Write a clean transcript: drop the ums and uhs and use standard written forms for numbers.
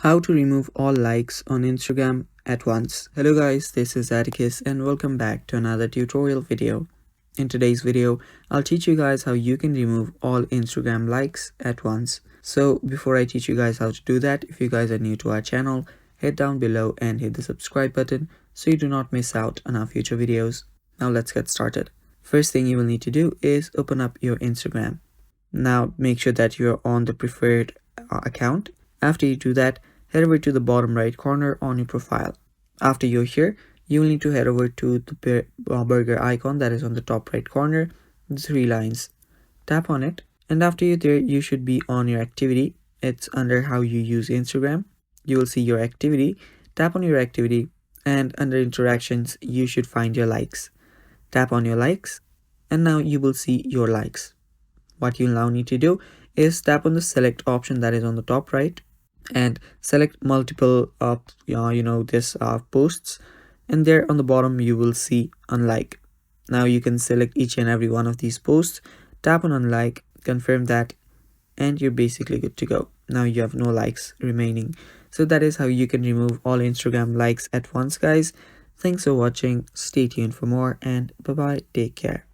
How to remove all likes on Instagram at once. Hello guys, this is Atticus and welcome back to another tutorial video. In today's video, I'll teach you guys how you can remove all Instagram likes at once. So before I teach you guys how to do that, if you guys are new to our channel, head down below and hit the subscribe button so you do not miss out on our future videos. Now let's get started. First thing you will need to do is open up your Instagram. Now make sure that you're on the preferred account. After you do that, head over to the bottom right corner on your profile. After you're here, you will need to head over to the burger icon that is on the top right corner, the three lines. Tap on it, and after you're there, you should be on your activity. It's under how you use Instagram. You will see your activity. Tap on your activity, and under interactions, you should find your likes. Tap on your likes, and now you will see your likes. What you now need to do is tap on the select option that is on the top right and select multiple posts, and there on the bottom you will see unlike. Now you can select each and every one of these posts, tap on unlike, confirm that, and you're basically good to go. Now you have no likes remaining. So that is how you can remove all Instagram likes at once, guys. Thanks for watching, stay tuned for more, and bye bye, take care.